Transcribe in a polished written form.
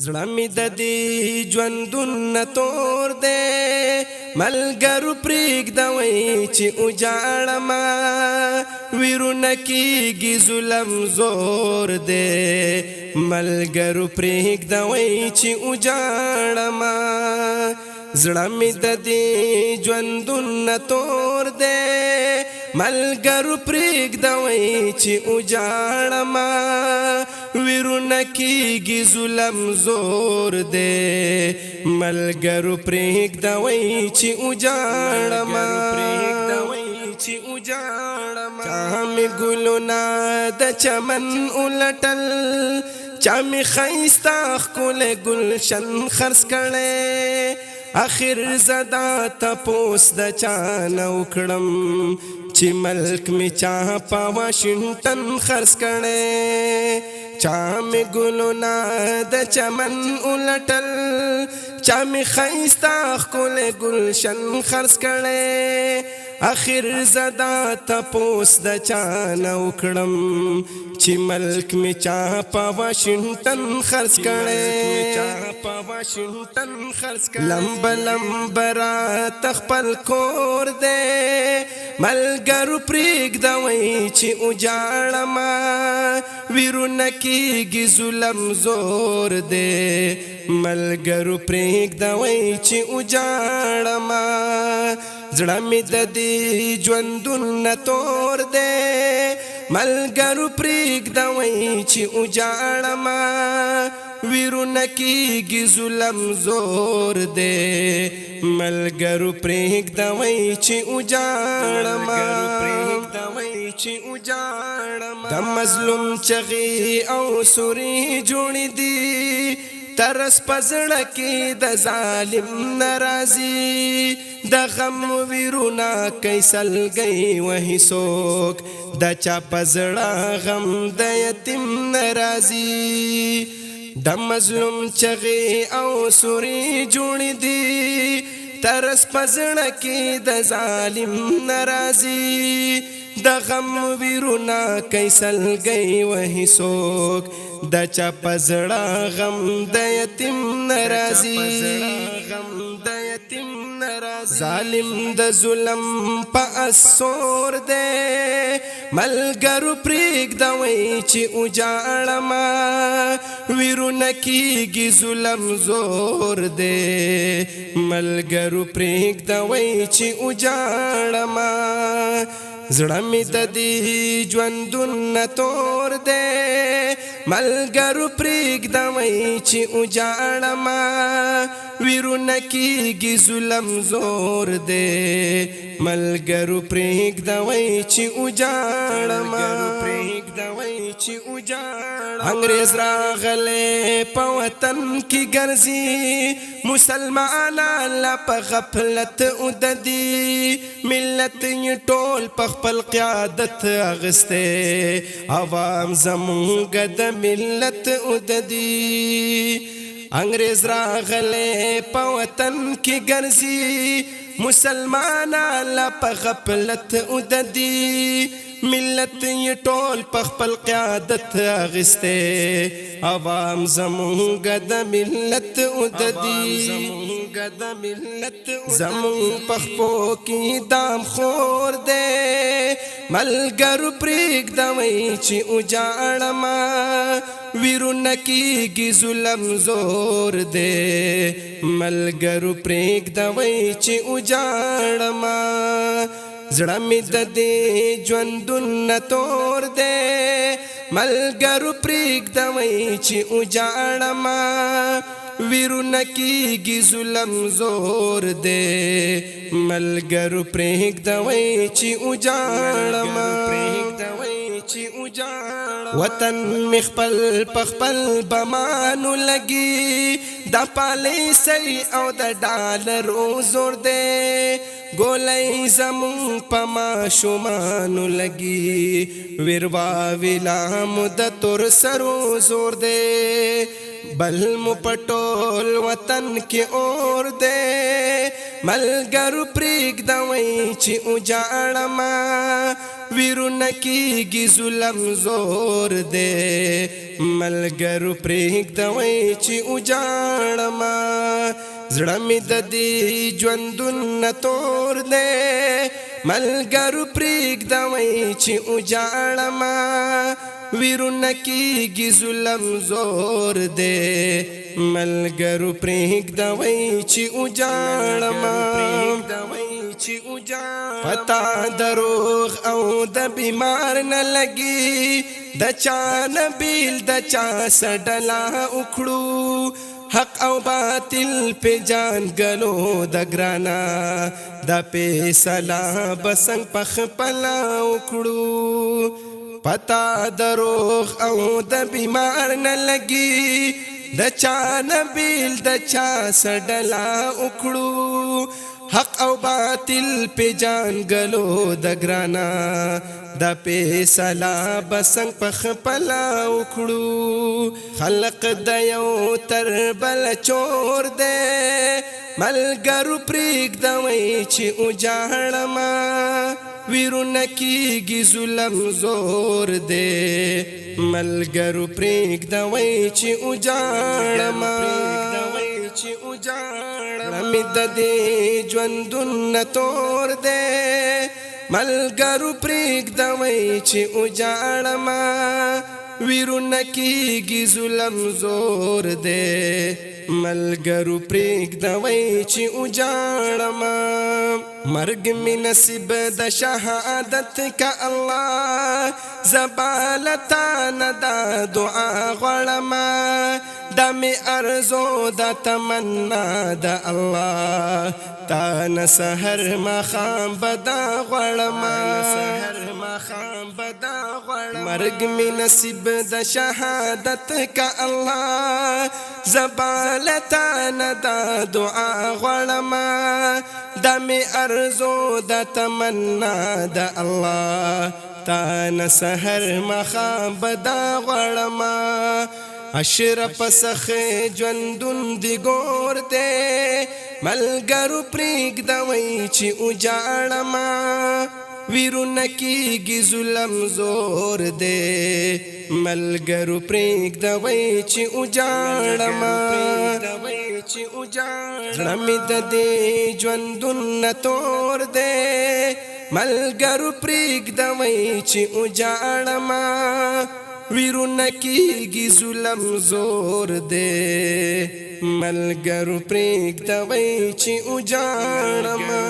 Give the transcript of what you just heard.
زړه مې د دې ژوندون تور دی ملګرو پرېږدوئ چې وجاړمه ویرونه کېږي ظلم زور دی ملګرو پرېږدوئ چې وجاړمه زړه مې د دې ژوندون تور دی ملګرو پرېږدوئ چې وجاړمه ویرونه کېږي ظلم زور دی ملګرو پرېږدوئ چې وجاړمه چا مې ګلونه د چمن الټل چا مې ښایسته ښکلی ګلشن خرڅ کړی آخر زدا تپوس د چا نه وکړم چې ملک مې چا په واشنګټن خرڅ کړی چا مې ګلونه د چمن الټل چا مې ښایسته ښکلی ګلشن خرڅ کړی آخر زدا تپوس د چا نه وکړم چې ملک مې چا په واشنګټن خرڅ کړی لمب لمب راته خپل کور دی ملګرو پرېږدوئ چې وجاړمه ویرونه کېږي ظلم زور دی ملګرو پرېږدوئ چې وجاړمه زړه مې د دې ژوندون تور دی ملګرو پرېږدوئ چې وجاړمه ویرونه کېږي ظلم زور دی ملګرو پرېږدوئ چې وجاړمه د مظلوم چغې او سورې جوړې دي ترس په زړه کې د ظالم ناراضي د غم ویرونه کوي سلګۍ وهي څوک د چا په زړه غم د یتیم ناراضي د مظلوم چغې او سورې جوړې دي ترس په زړه کې د ظالم ناراضي د غم ویرونه کوي سلګۍ وهي څوک د چا په زړه غم د یتیم ناراضي ظالم د ظلم په اسور دی ملګرو پرېږدوئ چې وجاړمه ویرونه کېږي ظلم زور دی ملګرو پرېږدوئ چې وجاړمه زړه مې د دې ژوندون تور دی ملګرو پرېږدوئ چې وجاړمه ویرونه کېږي ظلم زور دی ملګرو پرېږدوئ چې وجاړمه انګریز راغلی په وطن کې ګرځي مسلمانان لا په غفلت وددي ملت یې ټول په خپل قیادت اغستی عوام زمونږ د ملت وددي انګریز راغلی په وطن کې ګرځي مسلمانان لا په غفلت وددي ملت یې ټول په خپل قیادت اغستی عوام زمونږ د ملت وددي زمونږ په خپو کې دام خور دی ملګرو پرېږدوئ چې وجاړمه ویرونه کېږي ظلم زور دی ملګرو پرېږدوئ چې وجاړمه زړه مې د دې ژوندون تور دی ملګرو پرېږدوئ چې وجاړمه ویرونه کېږي ظلم زور دی ملګرو پرېږدوئ چې وجاړمه وطن مې خپل په خپل بمانو لګي د پالیسۍ او د ډالرو زور دی ګولۍ زمونږ په ماشومانو لګي ویروا ویلا مو د تور سرو زور دی بل مو په ټول وطن کې اور دی ملګرو پرېږدوئ چې وجاړمه ویرونه کیږي ظلم زور دے ملګرو پرېږدوئ چې وجاړما زړه مې د دې ژوندون نه تور دی ملګرو پرېږدوئ چې وجاړما ویرونه کیږي ظلم زور دی ملګرو پرېږدوئ چې وجاړما پتا د روغ او د بیمار نه لګي د چا نه بیل د چا سډلا وکړو حق او باطل په جان غلو د ګرانا د فیصله بسنګ پخ پلا وکړو پتا د روغ او د بیمار نه لګي د چا نه بیل د چا سډلا وکړو حق او باطل په جان غلو د ګرانا د فیصله بسنګ پخ پلا وکړو خلق د یو تر بل چور دے ملګرو پرېږدوئ چې وجاړما ویرونه کیږي ظلم زور دے ملګرو پرېږدوئ چې وجاړما مې د دې ژوندون نه تور دی ملګرو پرېږدوئ چې وجاړما ویرونه کیږي ظلم زور دی ملګرو پرېږدوئ چې وجاړما مرګ مې نصیب د شهادت کا الله زبالتا نه دا دعا غواړما دا می ارزو دا تمنا دا الله تا نسهر مخام بدا غړما مرګ می نصیب د شهادت کا الله زبالتا نه دا دعا غړما دا می ارزو دا تمنا دا الله تا نسهر مخام بدا غړما اشرف سخ ژوندون دی ګور دی ملګرو پرېږدوئ چې وجاړما ویرونه کیږي ظلم زور دی ملګرو پرېږدوئ چې وجاړما زړه مې د دې ژوندون نه تور دی ملګرو پرېږدوئ چې وجاړما ویرونه کیږي ظلم زور دی ملګرو پرېږدوئ چې وجاړما